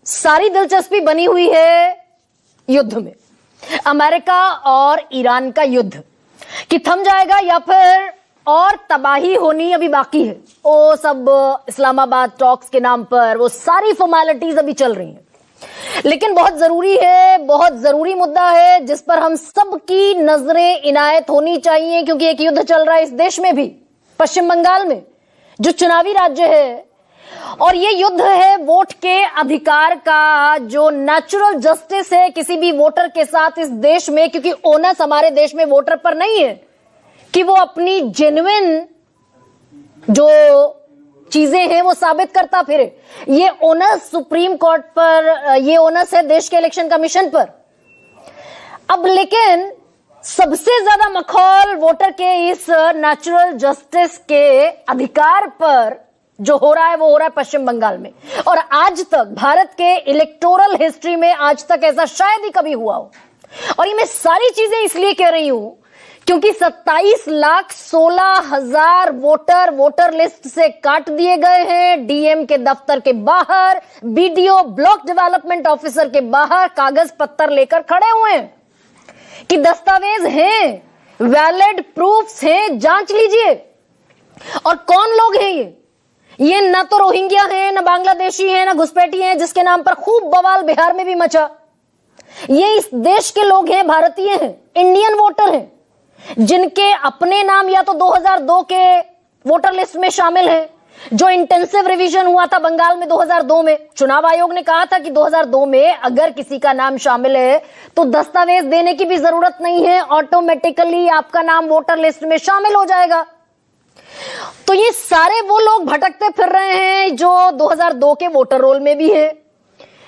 सारी दिलचस्पी बनी हुई है युद्ध में, अमेरिका और ईरान का युद्ध कि थम जाएगा या फिर और तबाही होनी अभी बाकी है। वो सब इस्लामाबाद टॉक्स के नाम पर वो सारी फॉर्मेलिटीज अभी चल रही हैं, लेकिन बहुत जरूरी है, बहुत जरूरी मुद्दा है जिस पर हम सबकी नजरें इनायत होनी चाहिए, क्योंकि एक युद्ध चल रहा है इस देश में भी, पश्चिम बंगाल में जो चुनावी राज्य है, और ये युद्ध है वोट के अधिकार का, जो नेचुरल जस्टिस है किसी भी वोटर के साथ इस देश में, क्योंकि ओनस हमारे देश में वोटर पर नहीं है कि वो अपनी जेन्युइन जो चीजें हैं वो साबित करता फिरे। ये ओनस सुप्रीम कोर्ट पर, ये ओनस है देश के इलेक्शन कमीशन पर। अब लेकिन सबसे ज्यादा मखौल वोटर के इस नेचुरल जस्टिस के अधिकार पर जो हो रहा है वो हो रहा है पश्चिम बंगाल में। और आज तक भारत के इलेक्टोरल हिस्ट्री में आज तक ऐसा शायद ही कभी हुआ हो। और ये मैं सारी चीजें इसलिए कह रही हूं क्योंकि 27,16,000 वोटर लिस्ट से काट दिए गए हैं। डीएम के दफ्तर के बाहर, बीडीओ ब्लॉक डेवलपमेंट ऑफिसर के बाहर कागज पत्तर लेकर खड़े हुए हैं कि दस्तावेज हैं, वैलिड प्रूफ्स हैं, जांच लीजिए। और कौन लोग हैं ये न तो रोहिंग्या हैं, न बांग्लादेशी हैं, न घुसपैठी हैं जिसके नाम पर खूब बवाल बिहार में भी मचा। ये इस देश के लोग हैं, भारतीय हैं, इंडियन वोटर हैं, जिनके अपने नाम या तो 2002 के वोटर लिस्ट में शामिल हैं, जो इंटेंसिव रिवीजन हुआ था बंगाल में 2002 में। चुनाव आयोग ने कहा था कि 2002 में अगर किसी का नाम शामिल है तो दस्तावेज देने की भी जरूरत नहीं है, ऑटोमेटिकली आपका नाम वोटर लिस्ट में शामिल हो जाएगा। तो ये सारे वो लोग भटकते फिर रहे हैं जो 2002 के वोटर रोल में भी है,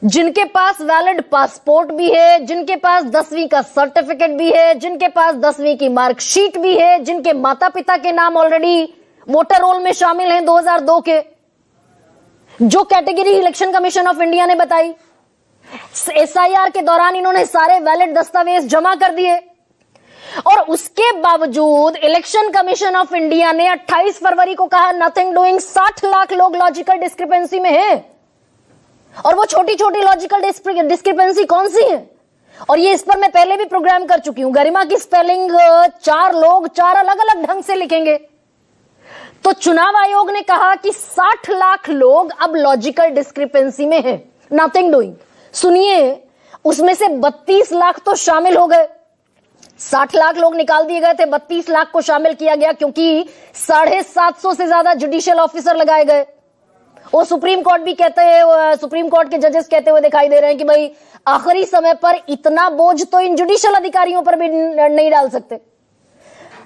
जिनके पास वैलिड पासपोर्ट भी है, जिनके पास 10वीं का सर्टिफिकेट भी है, जिनके पास 10वीं की मार्कशीट भी है, जिनके माता पिता के नाम ऑलरेडी वोटर रोल में शामिल हैं 2002 के, जो category election commission of India ने बताई। एसआईआर के दौरान इन्होंने सारे वैलिड दस्तावेज जमा कर दिए, और उसके बावजूद इलेक्शन कमीशन ऑफ इंडिया ने 28 फरवरी को कहा नथिंग डूइंग। 60 लाख लोग लॉजिकल डिस्क्रिपेंसी में हैं, और वो छोटी छोटी लॉजिकल डिस्क्रिपेंसी कौन सी है? और ये इस पर मैं पहले भी प्रोग्राम कर चुकी हूं। गरिमा की स्पेलिंग 4 लोग 4 अलग अलग ढंग से लिखेंगे। तो चुनाव आयोग ने कहा कि 60 लाख लोग अब लॉजिकल डिस्क्रिपेंसी में हैं, नथिंग डूइंग। सुनिए, उसमें से 32 लाख तो शामिल हो गए। 60 लाख लोग निकाल दिए गए थे, 32 लाख को शामिल किया गया क्योंकि 750 से ज्यादा जुडिशियल ऑफिसर लगाए गए। वो सुप्रीम कोर्ट भी कहते हैं, सुप्रीम कोर्ट के जजेस कहते हुए दिखाई दे रहे हैं कि भाई आखिरी समय पर इतना बोझ तो इन जुडिशियल अधिकारियों पर भी नहीं डाल सकते।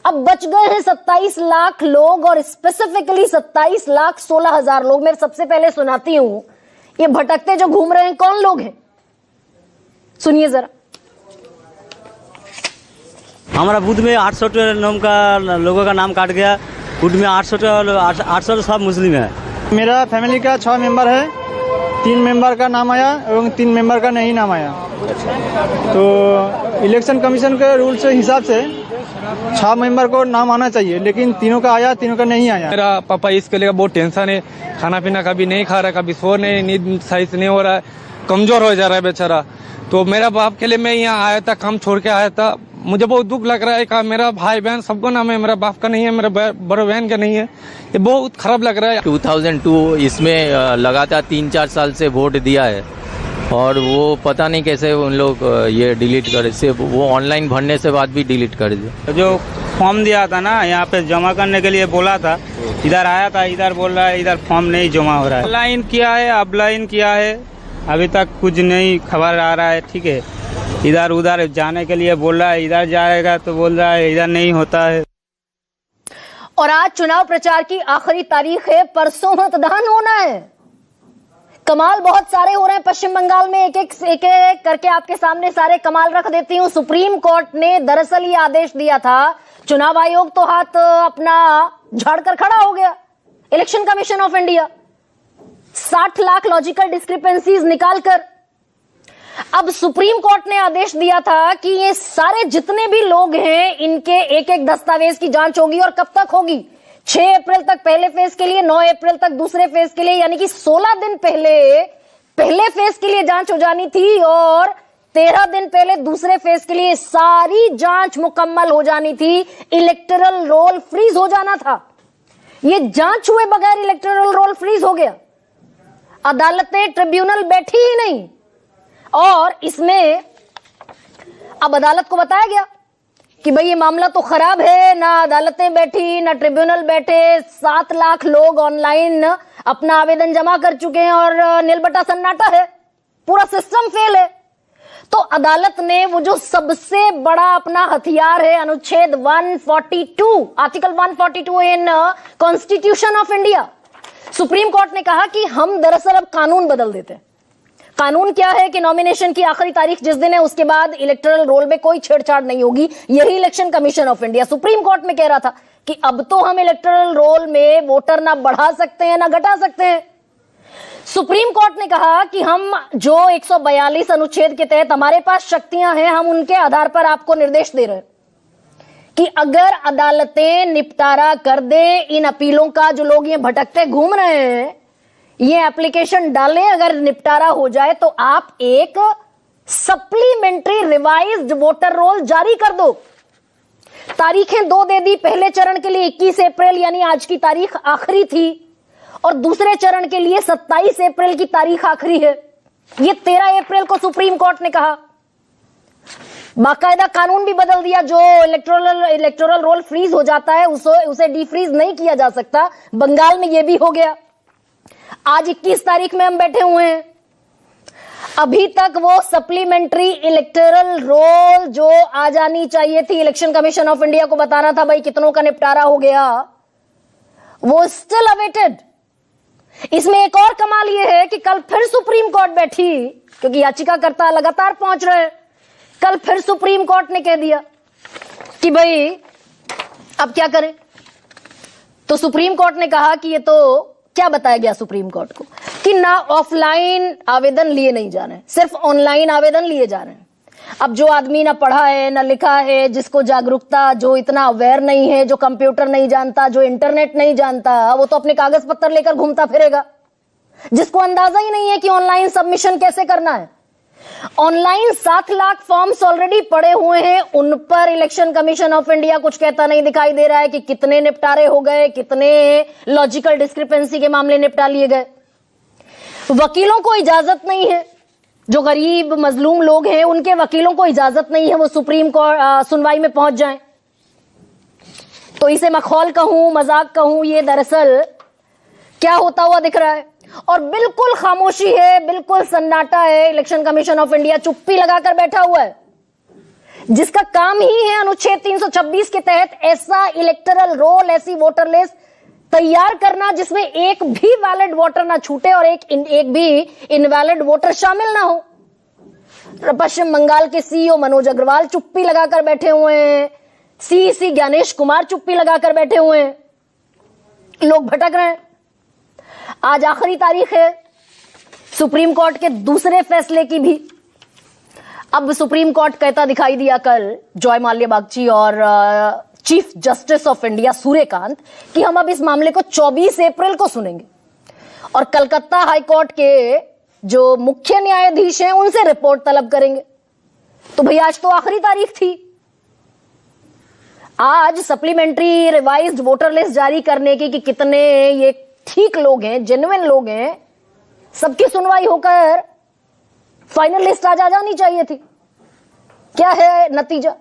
अब बच गए हैं 27 लाख लोग, और स्पेसिफिकली 27,16,000 लोग। मैं सबसे पहले सुनाती हूं ये भटकते जो घूम रहे हैं कौन लोग हैं, सुनिए जरा। हमारा बूथ में 800 नाम का लोगों का नाम काट गया। बूथ में 800 सब मुस्लिम है। मेरा फैमिली का 6 मेंबर है, 3 मेंबर का नाम आया एवं 3 मेंबर का नहीं नाम आया। तो इलेक्शन कमीशन के रूल से हिसाब से 6 मेंबर को नाम आना चाहिए, लेकिन तीनों का आया, तीनों का नहीं आया। मेरा पापा इसके लिए बहुत टेंशन है, खाना पीना कभी नहीं खा रहा, कभी सो नहीं, नींद सही से नहीं हो रहा है, कमजोर हो जा रहा है बेचारा। तो मेरा बाप के लिए मैं यहाँ आया था, काम छोड़ के आया था। मुझे बहुत दुख लग रहा है कि मेरा भाई बहन सबको नाम है, मेरा बाप का नहीं है, मेरा बड़े बहन का नहीं है। ये बहुत खराब लग रहा है। 2002 इसमें लगातार 3-4 साल से वोट दिया है, और वो पता नहीं कैसे उन लोग ये डिलीट करे, से वो ऑनलाइन भरने से बाद भी डिलीट कर दिया। जो फॉर्म दिया था ना यहाँ पे जमा करने के लिए बोला था, इधर आया था, इधर बोल रहा है इधर फॉर्म नहीं जमा हो रहा है। ऑनलाइन किया है, ऑफलाइन किया है, अभी तक कुछ नहीं खबर आ रहा है। ठीक है, इधर उधर जाने के लिए बोल रहा है, इधर जाएगा तो बोल रहा है इधर नहीं होता है। और आज चुनाव प्रचार की आखिरी तारीख है, परसों मतदान होना है। कमाल बहुत सारे हो रहे हैं पश्चिम बंगाल में, एक एक करके आपके सामने सारे कमाल रख देती हूं। सुप्रीम कोर्ट ने दरअसल ये आदेश दिया था, चुनाव आयोग तो हाथ अपना झाड़कर खड़ा हो गया। Election commission of India 60 lakh logical discrepancies निकालकर अब सुप्रीम कोर्ट ने आदेश दिया था कि ये सारे जितने भी लोग हैं इनके एक एक दस्तावेज की जांच होगी। और कब तक होगी? 6 अप्रैल तक पहले फेज के लिए, 9 अप्रैल तक दूसरे फेज के लिए, यानी कि 16 दिन पहले पहले फेज के लिए जांच हो जानी थी और 13 दिन पहले दूसरे फेज के लिए सारी जांच मुकम्मल हो जानी थी, इलेक्टोरल रोल फ्रीज हो जाना था। ये जांच हुए बगैर इलेक्टोरल रोल फ्रीज हो गया। अदालतें, ट्रिब्यूनल बैठी ही नहीं और इसमें अब अदालत को बताया गया कि भाई ये मामला तो खराब है, ना अदालतें बैठी ना ट्रिब्यूनल बैठे, 7 लाख लोग ऑनलाइन अपना आवेदन जमा कर चुके हैं और नीलबटा सन्नाटा है, पूरा सिस्टम फेल है। तो अदालत ने वो जो सबसे बड़ा अपना हथियार है, अनुच्छेद 142, article 142 in constitution of India, supreme court ने कहा कि हम दरअसल अब कानून बदल देते हैं। कानून क्या है कि नॉमिनेशन की आखिरी तारीख जिस दिन है उसके बाद इलेक्टोरल रोल में कोई छेड़छाड़ नहीं होगी। यही election commission of India supreme court में कह रहा था कि अब तो हम इलेक्टोरल रोल में वोटर ना बढ़ा सकते हैं ना घटा सकते हैं। सुप्रीम कोर्ट ने कहा कि हम जो 142 अनुच्छेद के तहत हमारे पास शक्तियां हैं, हम उनके आधार पर आपको निर्देश दे रहे हैं कि अगर अदालतें निपटारा कर दे इन अपीलों का, जो लोग ये भटकते घूम रहे हैं, ये एप्लीकेशन डालें, अगर निपटारा हो जाए तो आप एक सप्लीमेंट्री रिवाइज्ड वोटर रोल जारी कर दो। तारीखें 2 दे दी। पहले चरण के लिए 21 अप्रैल यानी आज की तारीख आखिरी थी और दूसरे चरण के लिए 27 अप्रैल की तारीख आखिरी है। ये 13 अप्रैल को सुप्रीम कोर्ट ने कहा। बाकायदा कानून भी बदल दिया, जो इलेक्टोरल रोल फ्रीज हो जाता है उसे डीफ्रीज नहीं किया जा सकता। बंगाल में यह भी हो गया। आज 21 तारीख में हम बैठे हुए हैं, अभी तक वो सप्लीमेंट्री इलेक्टोरल रोल जो आ जानी चाहिए थी, इलेक्शन कमीशन ऑफ इंडिया को बताना था भाई कितनों का निपटारा हो गया, वो स्टिल अवेटेड। इसमें एक और कमाल ये है कि कल फिर सुप्रीम कोर्ट बैठी, क्योंकि याचिकाकर्ता लगातार पहुंच रहे हैं। कल फिर सुप्रीम कोर्ट ने कह दिया कि भाई अब क्या करें। तो सुप्रीम कोर्ट ने कहा कि ये तो क्या बताया गया सुप्रीम कोर्ट को कि ना ऑफलाइन आवेदन लिए नहीं जा रहे हैं, सिर्फ ऑनलाइन आवेदन लिए जा रहे हैं। अब जो आदमी ना पढ़ा है ना लिखा है, जिसको जागरूकता, जो इतना अवेयर नहीं है, जो कंप्यूटर नहीं जानता, जो इंटरनेट नहीं जानता, वो तो अपने कागज पत्तर लेकर घूमता फिरेगा, जिसको अंदाजा ही नहीं है कि ऑनलाइन सबमिशन कैसे करना है। ऑनलाइन 7 लाख फॉर्म्स ऑलरेडी पड़े हुए हैं, उन पर इलेक्शन कमीशन ऑफ इंडिया कुछ कहता नहीं दिखाई दे रहा है कि कितने निपटारे हो गए, कितने लॉजिकल डिस्क्रिपेंसी के मामले निपटा लिए गए। वकीलों को इजाजत नहीं है, जो गरीब मजलूम लोग हैं उनके वकीलों को इजाजत नहीं है वो सुप्रीम कोर्ट सुनवाई में पहुंच जाएं। तो इसे मखौल कहूं, मजाक कहूं, ये दरअसल क्या होता हुआ दिख रहा है। और बिल्कुल खामोशी है, बिल्कुल सन्नाटा है। इलेक्शन कमीशन ऑफ इंडिया चुप्पी लगाकर बैठा हुआ है, जिसका काम ही है अनुच्छेद 326 के तहत ऐसा इलेक्टोरल रोल, ऐसी वोटर लिस्ट तैयार करना जिसमें एक भी वैलिड वोटर ना छूटे और एक भी इनवैलिड वोटर शामिल ना हो। पश्चिम बंगाल के सीईओ मनोज अग्रवाल चुप्पी लगाकर बैठे हुए हैं, सीईसी ज्ञानेश कुमार चुप्पी लगाकर बैठे हुए हैं, लोग भटक रहे हैं। आज आखिरी तारीख है सुप्रीम कोर्ट के दूसरे फैसले की भी। अब सुप्रीम कोर्ट कहता दिखाई दिया कल जॉय माल्या बागची और chief justice of India Suryakant कि हम अब इस मामले को 24 अप्रैल को सुनेंगे और कलकत्ता हाई कोर्ट के जो मुख्य न्यायाधीश हैं उनसे रिपोर्ट तलब करेंगे। तो भैया आज तो आखिरी तारीख थी। आज सप्लीमेंट्री रिवाइज्ड वोटर लिस्ट जारी करने की कि कितने ये ठीक लोग हैं, जेन्युइन लोग हैं, सबकी सुनवाई होकर फाइनल लिस्ट आ जानी चाहिए थी। क्या है नतीजा?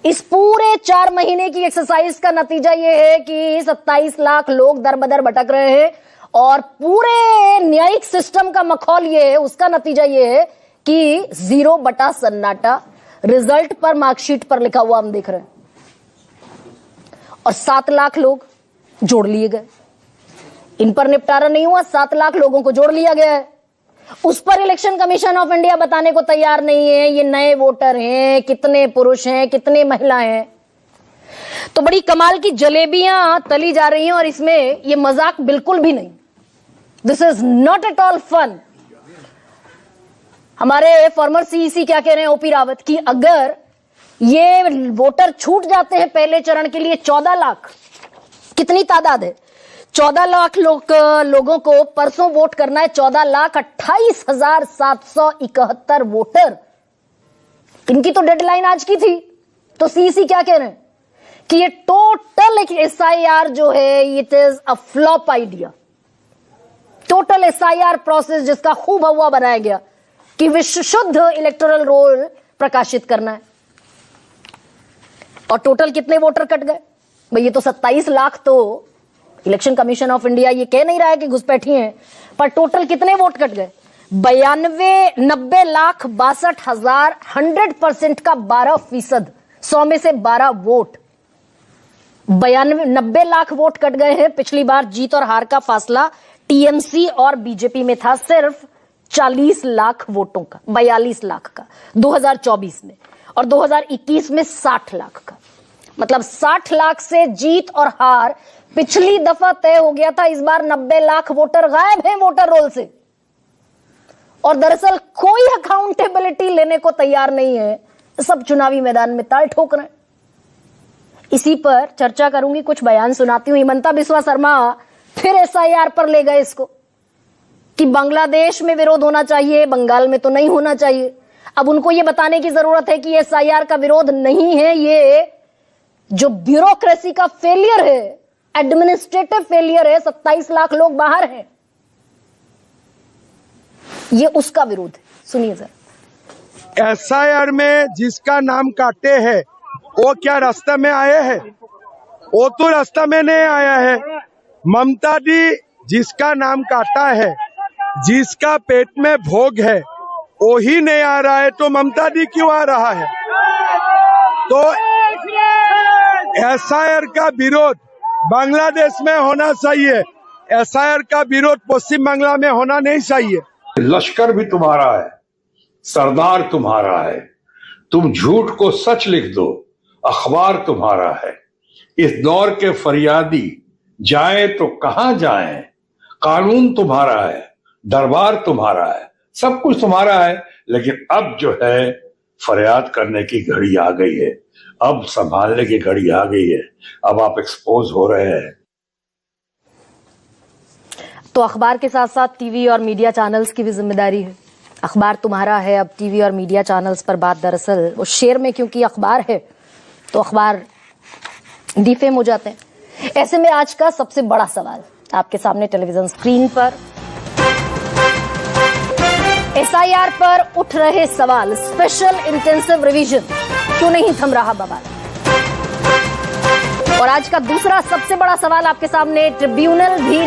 इस पूरे 4 महीने की एक्सरसाइज का नतीजा यह है कि 27 लाख लोग दर बदर भटक रहे हैं और पूरे न्यायिक सिस्टम का मखौल यह है, उसका नतीजा यह है कि 0 बटा सन्नाटा रिजल्ट पर, मार्कशीट पर लिखा हुआ हम देख रहे हैं। और 7 लाख लोग जोड़ लिए गए, इन पर निपटारा नहीं हुआ, 7 लाख लोगों को जोड़ लिया गया है। उस पर इलेक्शन कमीशन ऑफ इंडिया बताने को तैयार नहीं है ये नए वोटर हैं, कितने पुरुष हैं, कितने महिलाएं हैं। तो बड़ी कमाल की जलेबियां तली जा रही हैं और इसमें ये मजाक बिल्कुल भी नहीं। This is not at all fun. हमारे फॉर्मर सीईसी क्या कह रहे हैं, ओपी रावत, कि अगर ये वोटर छूट जाते हैं पहले चरण के लिए 14 लाख, कितनी तादाद है, 14 लाख लोगों को परसों वोट करना है। 14,28,771 वोटर, इनकी तो डेडलाइन आज की थी। तो सीईसी क्या कह रहे हैं कि ये टोटल एसआईआर जो है it is a flop idea. Total SIR process जिसका खूब हवा बनाया गया कि विश्व शुद्ध इलेक्टोरल रोल प्रकाशित करना है। और टोटल कितने वोटर कट गए भाई? ये तो 27 लाख तो इलेक्शन कमीशन ऑफ इंडिया ये कह नहीं रहा है कि घुसपैठी हैं, पर टोटल कितने वोट कट गए? 90,62,62,000 100% का 12%, 100 में से 12 वोट। 90 लाख वोट कट गए हैं। पिछली बार जीत और हार का फासला टीएमसी और बीजेपी में था सिर्फ 40 लाख वोटों का, 42 लाख का 2024 में, और 2021 में 60 लाख का। मतलब 60 लाख से जीत और हार पिछली दफा तय हो गया था। इस बार 90 लाख वोटर गायब हैं वोटर रोल से, और दरअसल कोई अकाउंटेबिलिटी लेने को तैयार नहीं है। सब चुनावी मैदान में ताल ठोक रहे हैं। इसी पर चर्चा करूंगी, कुछ बयान सुनाती हूं। हिमंता बिस्वा शर्मा फिर एसआईआर पर ले गए इसको कि बांग्लादेश में विरोध होना चाहिए, बंगाल में तो नहीं होना चाहिए। अब उनको यह बताने की जरूरत है कि एसआईआर का विरोध नहीं है, ये जो ब्यूरोक्रेसी का फेलियर है, एडमिनिस्ट्रेटिव फेलियर है। 27 लाख लोग बाहर हैं, ये उसका विरोध है। सुनिए जरा। एसआईआर में जिसका नाम काटे हैं वो क्या रास्ते में आए हैं? वो तो रास्ता में नहीं आया है। ममता दी जिसका नाम काटा है, जिसका पेट में भोग है, वो ही नहीं आ रहा है, तो ममता दी क्यों आ रहा है? तो एसआईआर का विरोध बांग्लादेश में होना चाहिए, एसआईआर का विरोध पश्चिम बांग्ला में होना नहीं चाहिए। लश्कर भी तुम्हारा है, सरदार तुम्हारा है, तुम झूठ को सच लिख दो, अखबार तुम्हारा है। इस दौर के फरियादी जाए तो कहां जाएं, कानून तुम्हारा है, दरबार तुम्हारा है, सब कुछ तुम्हारा है। लेकिन अब जो है फरियाद करने की घड़ी आ गई है, अब संभालने की घड़ी आ गई है, अब आप एक्सपोज हो रहे हैं। तो अखबार के साथ साथ टीवी और मीडिया चैनल्स की भी जिम्मेदारी है। अखबार तुम्हारा है, अब टीवी और मीडिया चैनल्स पर बात दरअसल उस शेर में, क्योंकि अखबार है तो अखबार डिफेम हो जाते हैं। ऐसे में आज का सबसे बड़ा सवाल आपके सामने टेलीविजन स्क्रीन पर, एसआईआर पर उठ रहे सवाल, स्पेशल इंटेंसिव रिवीजन क्यों नहीं थम रहा बवाल? और आज का दूसरा सबसे बड़ा सवाल आपके सामने, ट्रिब्यूनल भी